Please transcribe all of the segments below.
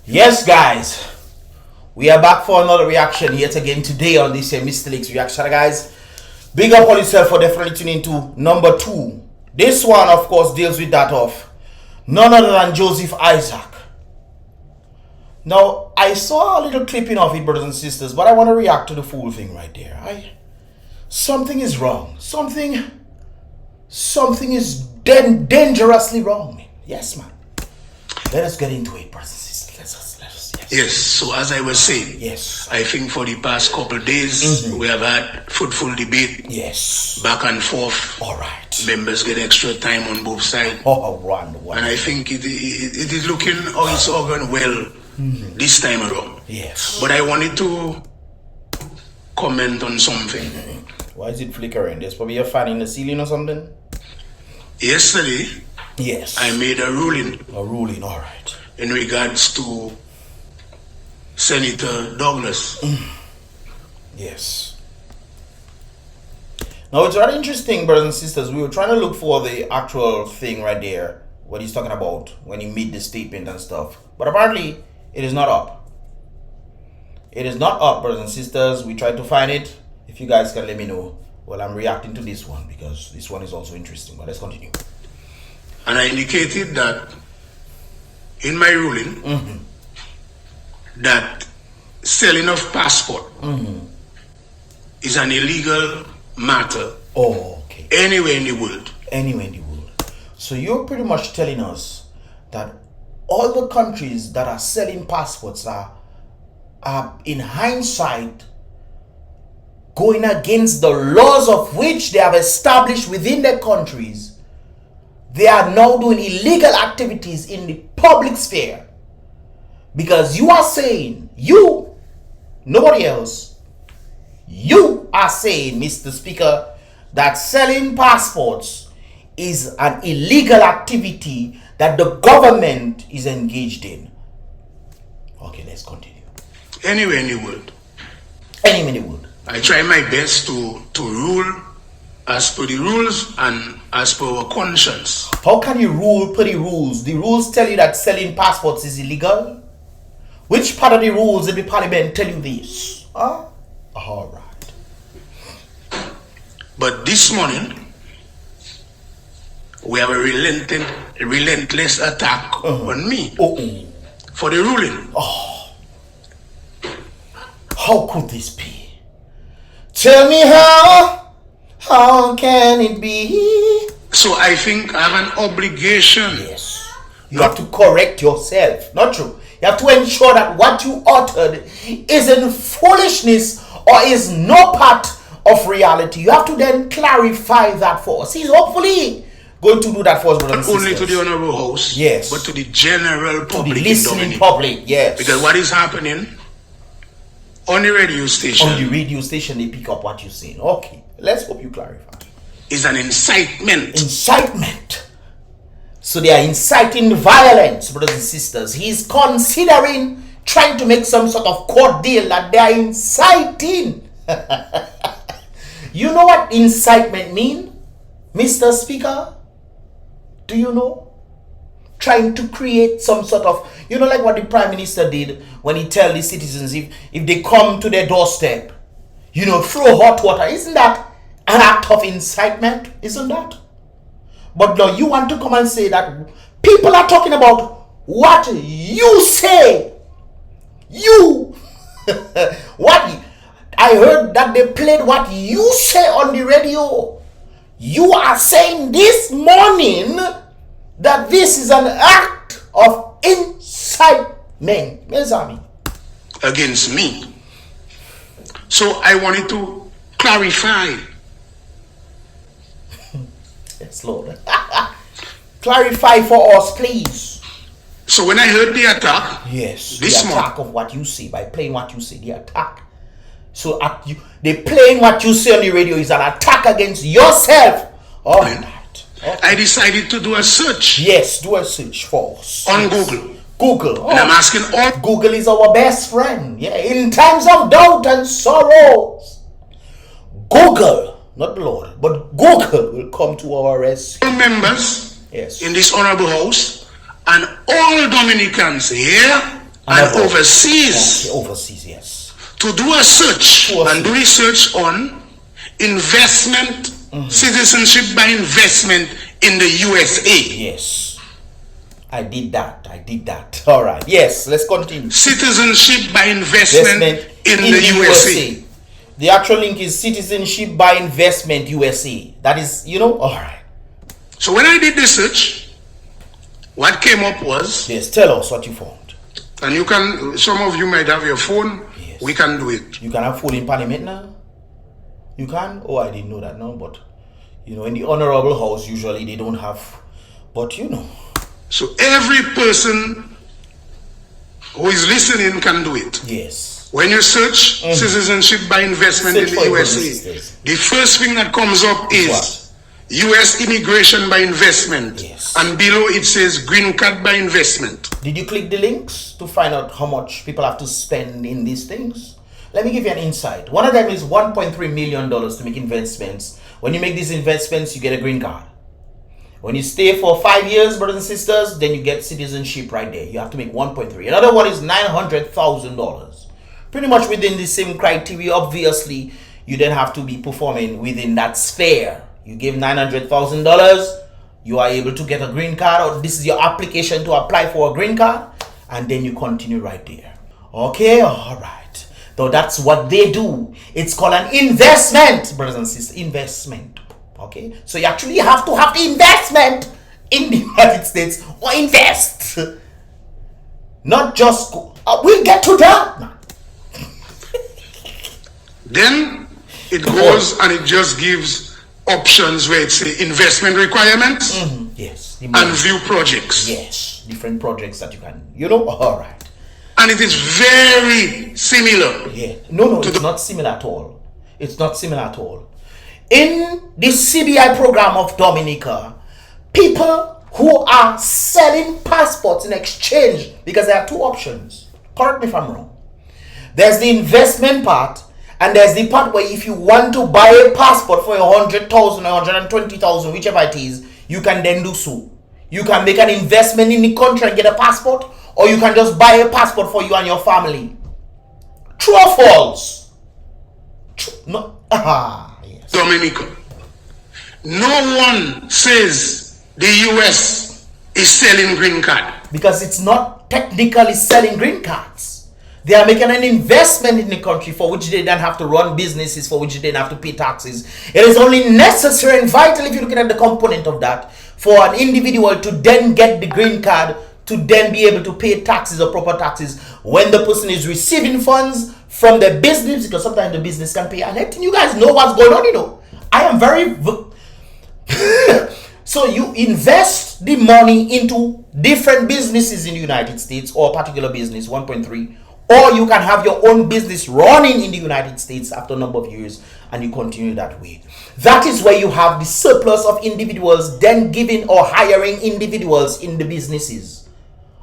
Yes, guys, we are back for another reaction yet again today on this Mystelics reaction, guys. Big up on yourself for definitely tuning into number 2. This one, of course, deals with that of none other than Joseph Isaac. Now, I saw a little clipping of it, brothers and sisters, but I want to react to the full thing right there. Something is wrong. Something is dangerously wrong. Yes, man. Let us get into it, brothers and sisters. Yes, so as I was saying, yes, I think for the past couple of days, we have had fruitful debate. Yes. Back and forth. All right. Members get extra time on both sides. Oh, wonderful. And I think it is looking how it's all going well this time around. Yes. But I wanted to comment on something. Why is it flickering? There's probably a fan in the ceiling or something? Yesterday, yes, I made a ruling. A ruling, all right. In regards to Senator Douglas. Yes. Now it's rather interesting, brothers and sisters. We were trying to look for the actual thing right there, what he's talking about when he made the statement and stuff. But apparently, it is not up. It is not up, brothers and sisters. We tried to find it. If you guys can let me know. Well, I'm reacting to this one because this one is also interesting. But let's continue. And I indicated that in my ruling, that selling of passport is an illegal matter. Oh, okay. Anywhere in the world. Anywhere in the world. So you're pretty much telling us that all the countries that are selling passports are in hindsight going against the laws of which they have established within their countries. They are now doing illegal activities in the public sphere. Because you are saying, nobody else, you are saying, Mr. Speaker, that selling passports is an illegal activity that the government is engaged in. Okay, let's continue. Anywhere in the world. Anywhere in the world. I try my best to rule as per the rules and as per our conscience. How can you rule per the rules? The rules tell you that selling passports is illegal? Which part of the rules did the parliament tell you this? Huh? All right. But this morning, we have a relentless attack on me for the ruling. Oh. How could this be? Tell me how can it be? So I think I have an obligation. Yes. You have to correct yourself. Not true. You have to ensure that what you uttered is in foolishness or is no part of reality. You have to then clarify that for us. He's hopefully going to do that for us, brothers and Not only sisters. to the honorable host, yes, but to the general public. To the listening public, yes. Because what is happening on the radio station. On the radio station, they pick up what you're saying. Okay, let's hope you clarify. Is an incitement. Incitement. So they are inciting violence, brothers and sisters. He's considering trying to make some sort of court deal that they are inciting. You know what incitement means, Mr. Speaker? Do you know? Trying to create some sort of, like what the Prime Minister did when he tell the citizens if they come to their doorstep, throw hot water. Isn't that an act of incitement? Isn't that? But now you want to come and say that people are talking about what you say. You. I heard that they played what you say on the radio. You are saying this morning that this is an act of incitement. Against me. So I wanted to clarify. Yes, Lord. Clarify for us, please. So when I heard the attack, yes, this the attack of what you say by playing what you say, the attack. So they playing what you say on the radio is an attack against yourself. All right. Okay. I decided to do a search. Yes, do a search for us. On Google. Google. And I'm asking all. Google is our best friend. Yeah, in times of doubt and sorrows. Google. Not the Lord, but Google will come to our rescue. Members yes, in this honorable house and all Dominicans here and overseas. Okay, overseas, yes. To do a search and do research on investment, citizenship by investment in the USA. Yes. I did that. All right. Yes, let's continue. Citizenship by investment in the USA. The actual link is citizenship by investment USA. That is, all right. So when I did the search, what came up was... Yes, tell us what you found. And you can, some of you might have your phone. Yes. We can do it. You can have phone in Parliament now? You can? Oh, I didn't know that, no, but, in the Honorable House, usually they don't have, but So every person who is listening can do it. Yes. When you search citizenship by investment in the USA, the first thing that comes up is US immigration by investment. Yes. And below it says green card by investment. Did you click the links to find out how much people have to spend in these things? Let me give you an insight. One of them is $1.3 million to make investments. When you make these investments, you get a green card. When you stay for 5 years, brothers and sisters, then you get citizenship right there. You have to make 1.3. Another one is $900,000. Pretty much within the same criteria. Obviously, you then have to be performing within that sphere. You give $900,000, you are able to get a green card, or this is your application to apply for a green card, and then you continue right there. Okay, all right. So that's what they do. It's called an investment, brothers and sisters. Investment. Okay, so you actually have to have the investment in the United States, or invest, not just we'll get to that. Then it goes and it just gives options where it's investment requirements. Yes, and view projects. Yes, different projects that you can, all right. And it is very similar. Yeah, no, it's not similar at all. It's not similar at all. In the CBI program of Dominica, people who are selling passports in exchange, because there are two options. Correct me if I'm wrong. There's the investment part, and there's the part where if you want to buy a passport for 100,000 or 120,000, whichever it is, you can then do so. You can make an investment in the country and get a passport, or you can just buy a passport for you and your family. True or false? No. Yes. Dominica, no one says the US is selling green card. Because it's not technically selling green cards. They are making an investment in the country for which they don't have to run businesses, for which they don't have to pay taxes. It is only necessary and vital, if you're looking at the component of that, for an individual to then get the green card, to then be able to pay taxes or proper taxes when the person is receiving funds from the business, because sometimes the business can pay. And you guys know what's going on, I am very... So you invest the money into different businesses in the United States, or a particular business, 1.3, or you can have your own business running in the United States after a number of years, and you continue that way. That is where you have the surplus of individuals then giving or hiring individuals in the businesses,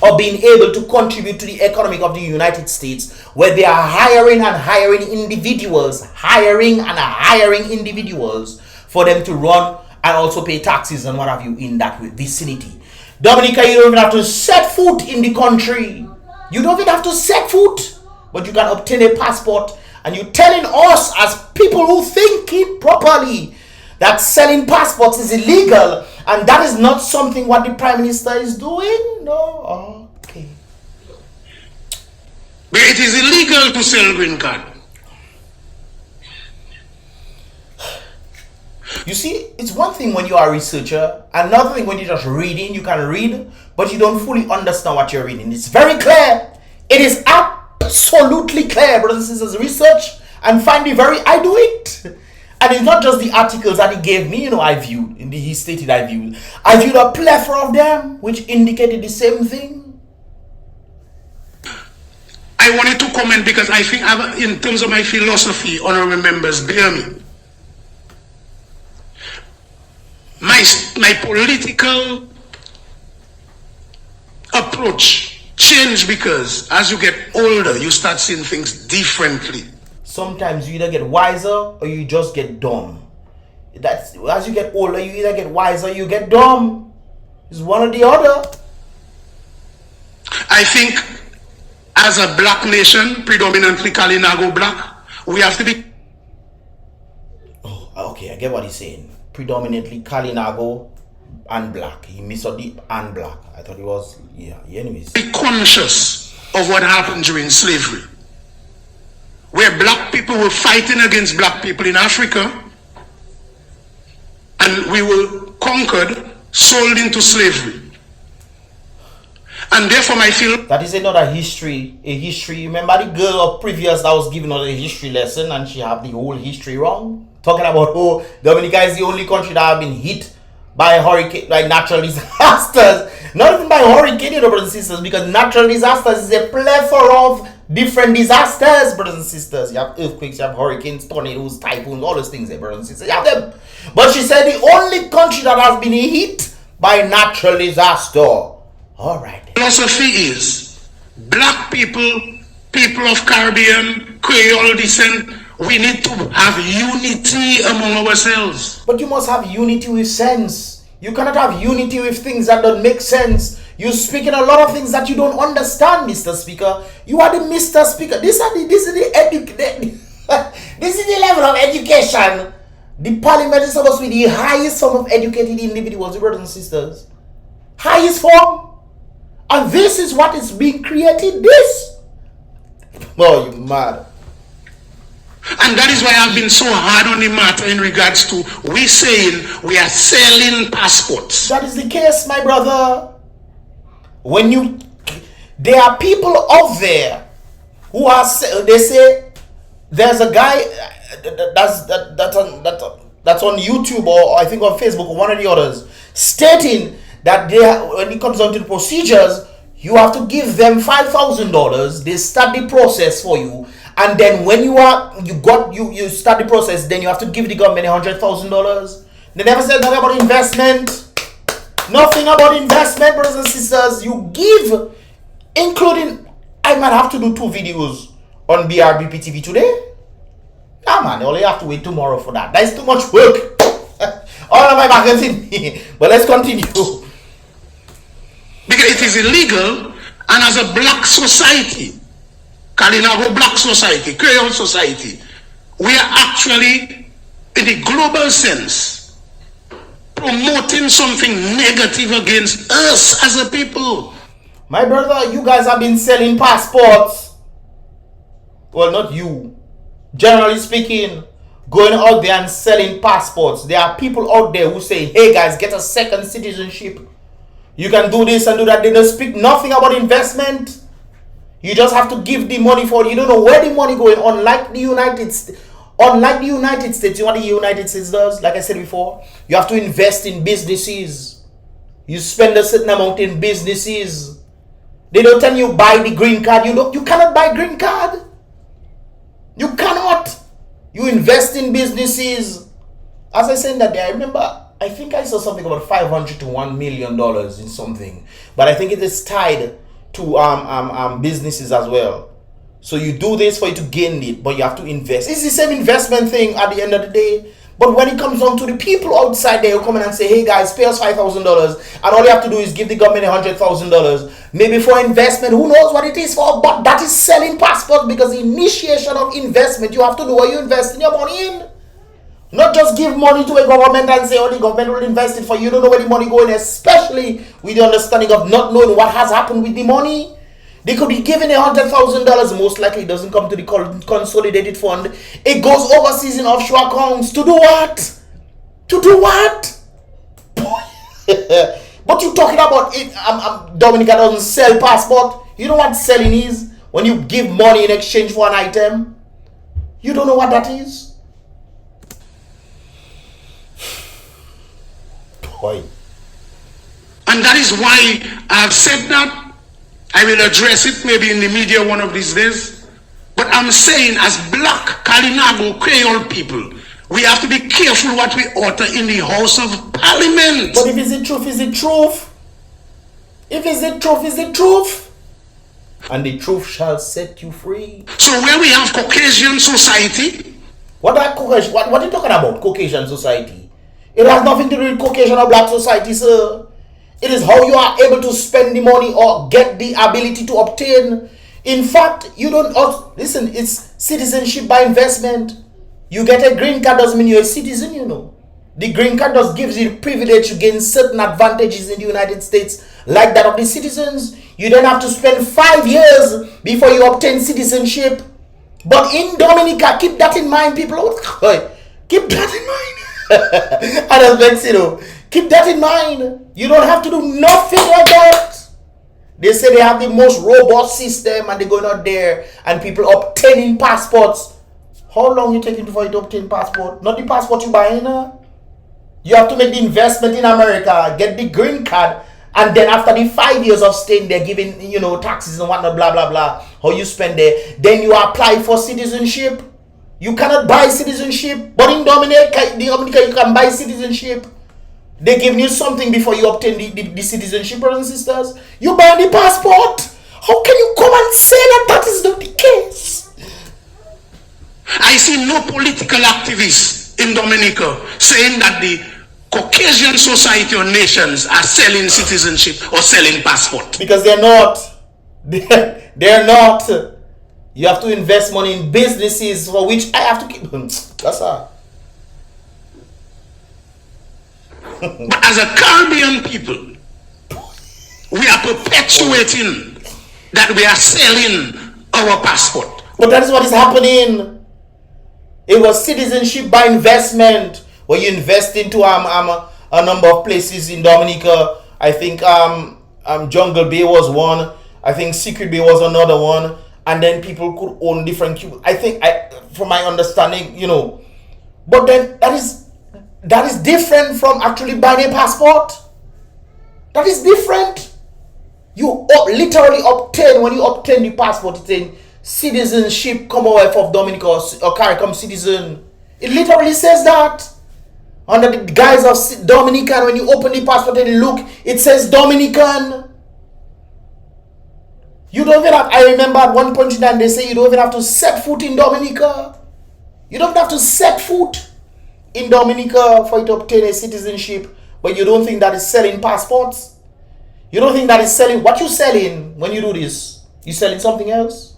or being able to contribute to the economy of the United States, where they are hiring individuals for them to run and also pay taxes and what have you in that vicinity. Dominica, you don't even have to set foot in the country. You don't even have to set foot, but you can obtain a passport. And you're telling us, as people who think it properly, that selling passports is illegal, and that is not something what the Prime Minister is doing? No? Okay. But it is illegal to sell green card. You see, it's one thing when you are a researcher, another thing when you're just reading. You can read, but you don't fully understand what you're reading. It's very clear. It is absolutely clear, brothers and sisters. Research and find it very... I do it. And it's not just the articles that he gave me, I viewed. He stated I viewed a plethora of them, which indicated the same thing. I wanted to comment because I think, in terms of my philosophy, honorable members, bear me. My political approach changed because as you get older, you start seeing things differently. Sometimes you either get wiser or you just get dumb. That's as you get older, you either get wiser or you get dumb. It's one or the other. I think as a black nation, predominantly Kalinago black, we have to be... Oh, okay, I get what he's saying. Predominantly Kalinago and black. He missed out the and black. I thought he was, yeah, anyways. Be conscious of what happened during slavery, where black people were fighting against black people in Africa, and we were conquered, sold into slavery. And therefore I feel that is another history. A history. Remember the girl of previous that was giving us a history lesson and she had the whole history wrong? Talking about, oh, Dominica is the only country that have been hit by hurricane, by natural disasters. Not even by hurricane, you know, brothers and sisters, because natural disasters is a plethora of different disasters, brothers and sisters. You have earthquakes, you have hurricanes, tornadoes, typhoons, all those things, brothers and sisters. You have them. But she said the only country that has been hit by natural disaster. All right. Philosophy is black people, people of Caribbean, Creole descent, we need to have unity among ourselves. But you must have unity with sense. You cannot have unity with things that don't make sense. You're speaking a lot of things that you don't understand, Mr. Speaker. You are the Mr. Speaker. This is the level of education. The parliament is supposed to be the highest form of educated individuals, brothers and sisters. Highest form. And this is what is being created. This. Oh, you mad. And that is why I've been so hard on the matter in regards to we saying we are selling passports. That is the case, my brother. There are people out there who are, they say, there's a guy that's on YouTube or I think on Facebook or one of the others, stating that when it comes down to the procedures, you have to give them $5,000. They start the process for you, and then when you start the process, then you have to give the government $100,000. They never said nothing about investment. Nothing about investment, brothers and sisters. You give, including, I might have to do 2 videos on BrBpTV today. Nah, man, you only have to wait tomorrow for that. That is too much work. All of my back in me. But let's continue. Because it is illegal, and as a black society, Kalinago black society, Creole society, we are actually, in the global sense, promoting something negative against us as a people. My brother, you guys have been selling passports. Well, not you. Generally speaking, going out there and selling passports. There are people out there who say, hey guys, get a second citizenship. You can do this and do that. They don't speak nothing about investment. You just have to give the money for it. You don't know where the money going. Unlike the United States, you know what the United States does? Like I said before, you have to invest in businesses. You spend a certain amount in businesses. They don't tell you buy the green card. You cannot buy green card. You cannot. You invest in businesses. As I said that day, I remember, I think I saw something about $500 to $1 million in something. But I think it is tied to businesses as well. So you do this for you to gain it, but you have to invest. It's the same investment thing at the end of the day. But when it comes down to the people outside there who come in and say, hey guys, pay us $5,000, and all you have to do is give the government $100,000, maybe for investment, who knows what it is for, but that is selling passports, because the initiation of investment, you have to know what you invest in your money in. Not just give money to a government and say, oh, the government will invest it for you. You don't know where the money going, especially with the understanding of not knowing what has happened with the money. They could be given $100,000, most likely it doesn't come to the consolidated fund. It goes overseas in offshore accounts. To do what? To do what? But you talking about it, Dominica doesn't sell passport. You know what selling is? When you give money in exchange for an item. You don't know what that is? Boy. And that is why I've said that. I will address it maybe in the media one of these days. But I'm saying, as black Kalinago Creole people, we have to be careful what we utter in the House of Parliament. But if it's the truth, is the truth. If it's the truth, is the truth. And the truth shall set you free. So where we have Caucasian society. What are you talking about, Caucasian society? It has nothing to do with Caucasian or black society, sir. It is how you are able to spend the money or get the ability to obtain. In fact, you don't listen. It's citizenship by investment. You get a green card doesn't mean you're a citizen. You know, the green card just gives you the privilege to gain certain advantages in the United States, like that of the citizens. You don't have to spend 5 years before you obtain citizenship. But in Dominica, keep that in mind, people. Keep that in mind. I just vex, you know. Keep that in mind. You don't have to do nothing like that. They say they have the most robust system and they're going out there and people obtaining passports. How long you taking before you obtain passport? Not the passport you buy, You have to make the investment in America, get the green card, and then after the 5 years of staying there, giving, taxes and whatnot, blah, blah, blah, how you spend there, then you apply for citizenship. You cannot buy citizenship, but in Dominica, you can buy citizenship. They give you something before you obtain the citizenship, brothers and sisters. You buy the passport. How can you come and say that is not the case? I see no political activists in Dominica saying that the Caucasian society or nations are selling citizenship or selling passport. Because they're not. They're not. You have to invest money in businesses for which I have to keep. That's all. But as a Caribbean people, we are perpetuating that we are selling our passport. But that is what is happening. It was citizenship by investment, where you invest into a number of places in Dominica. I think Jungle Bay was one. I think Secret Bay was another one. And then people could own different cubes. I think, from my understanding, But then that is different from actually buying a passport. That is different. You literally obtain, when you obtain the passport, it's in citizenship, Commonwealth of Dominica or CARICOM citizen. It literally says that. Under the guise of Dominican, when you open the passport and look, it says Dominican. You don't even have, I remember at one point in time, they say you don't even have to set foot in Dominica. You don't have to set foot in Dominica for you to obtain a citizenship, but you don't think that is selling passports? You don't think that is selling? What you selling when you do this? You selling something else?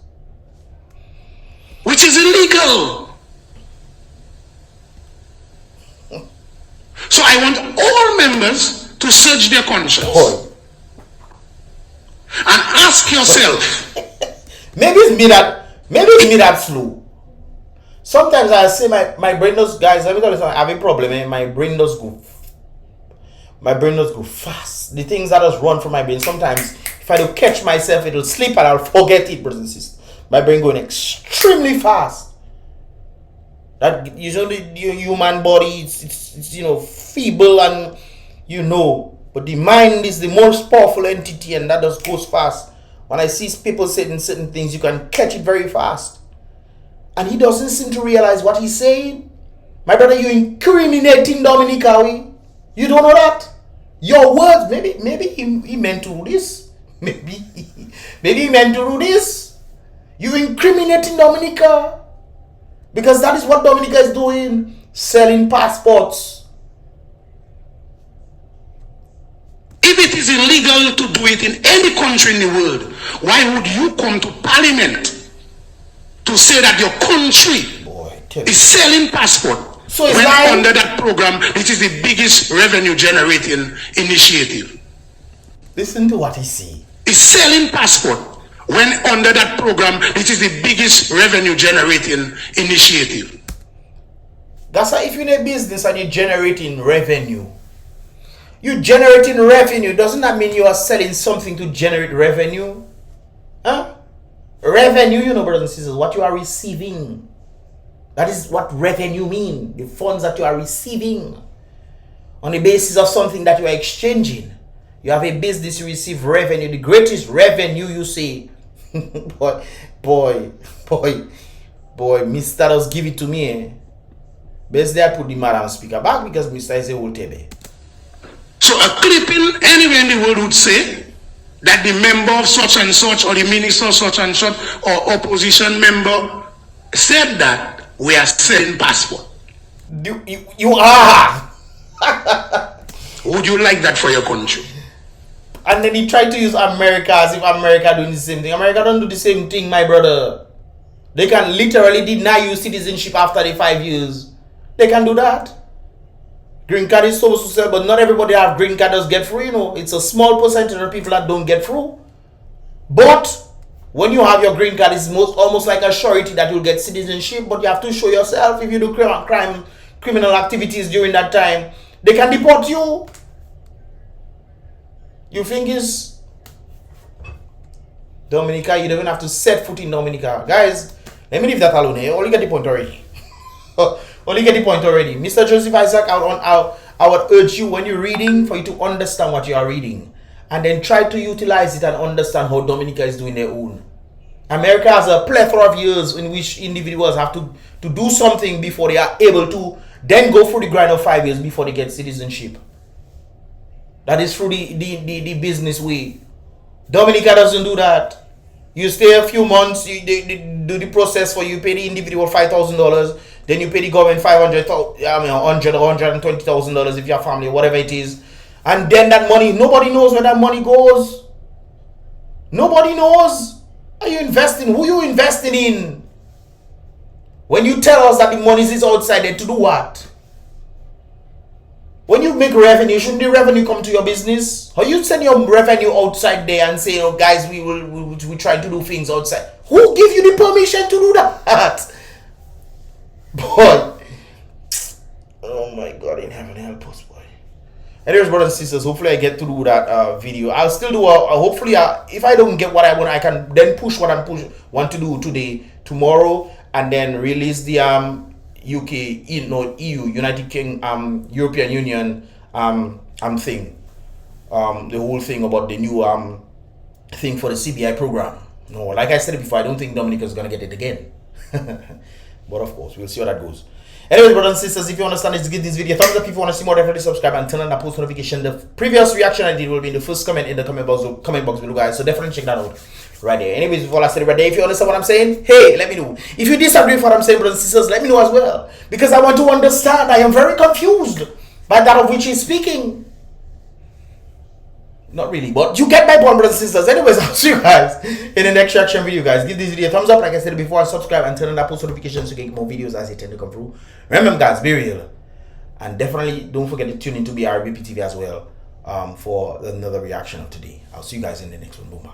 Which is illegal. So I want all members to search their conscience. And ask yourself. Maybe it's me that slow. Sometimes I say my brain does, guys, let me tell you something, I have a problem, my brain does go fast. The things that just run from my brain, sometimes if I don't catch myself, it'll slip and I'll forget it, brothers and sisters. My brain going extremely fast. That the human body, it's feeble and but the mind is the most powerful entity, and that just goes fast. When I see people saying certain things, you can catch it very fast. And he doesn't seem to realize what he's saying. My brother, you're incriminating Dominica. You don't know that? Your words, maybe he meant to do this. Maybe he meant to do this. You're incriminating Dominica. Because that is what Dominica is doing. Selling passports. If it is illegal to do it in any country in the world, why would you come to parliament to say that your country is selling passport? So it's when like, under that program, it is the biggest revenue generating initiative. Listen to what he says. It's selling passport. When under that program, it is the biggest revenue generating initiative. That's why if you're in a business and you're generating revenue, doesn't that mean you are selling something to generate revenue? Huh? Revenue, brothers and sisters, what you are receiving. That is what revenue means. The funds that you are receiving on the basis of something that you are exchanging. You have a business, you receive revenue. The greatest revenue, you say, boy, Mr. does give it to me. Best there put the madam speaker back because Mr. is a old tebe. So a clipping anywhere in the world would say that the member of such and such or the minister of such and such or opposition member said that we are selling passport. You are. Would you like that for your country? And then he tried to use America as if America doing the same thing. America don't do the same thing, my brother. They can literally deny you citizenship after the 5 years. They can do that. Green card is supposed to sell, but not everybody have green card does get through, you know. It's a small percentage of people that don't get through. But when you have your green card, it's almost like a surety that you'll get citizenship, but you have to show yourself. If you do criminal activities during that time, they can deport you. You think is Dominica, you don't even have to set foot in Dominica. Guys, let me leave that alone. You only get the point already. Only get the point already. Mr. Joseph Isaac, I would urge you when you're reading for you to understand what you are reading. And then try to utilize it and understand how Dominica is doing their own. America has a plethora of years in which individuals have to do something before they are able to then go through the grind of 5 years before they get citizenship. That is through the business way. Dominica doesn't do that. You stay a few months, they do the process for you, pay the individual $5,000, then you pay the government $100,000 or $120,000 if your family, whatever it is. And then that money, nobody knows where that money goes. Nobody knows. Are you investing? Who are you investing in? When you tell us that the money is outside there, to do what? When you make revenue, shouldn't the revenue come to your business? Or you send your revenue outside there and say, oh guys, we try to do things outside. Who give you the permission to do that? Boy. Oh my God, in heaven help us, boy. Anyways, brothers and sisters, hopefully I get to do that video. I'll still do hopefully if I don't get what I want, I can then push what I want to do today, tomorrow, and then release the UK, EU, United Kingdom, European Union thing, the whole thing about the new thing for the CBI program. No, like I said before, I don't think Dominica is gonna get it again. But of course, we'll see how that goes. Anyways, brothers and sisters, if you understand this, give this video a thumbs up. If you want to see more, definitely subscribe and turn on the post notification. The previous reaction I did will be in the first comment in the comment box below, guys. So definitely check that out right there. Anyways, before I say it right there, if you understand what I'm saying, hey, let me know. If you disagree with what I'm saying, brothers and sisters, let me know as well. Because I want to understand. I am very confused by that of which he's speaking. Not really, but you get my point, brothers and sisters. Anyways, I'll see you guys in the next reaction video, guys. Give this video a thumbs up, like I said before, and subscribe and turn on that post notifications to get more videos as they tend to come through. Remember, guys, be real. And definitely don't forget to tune into BrBpTV as well for another reaction of today. I'll see you guys in the next one. Boom.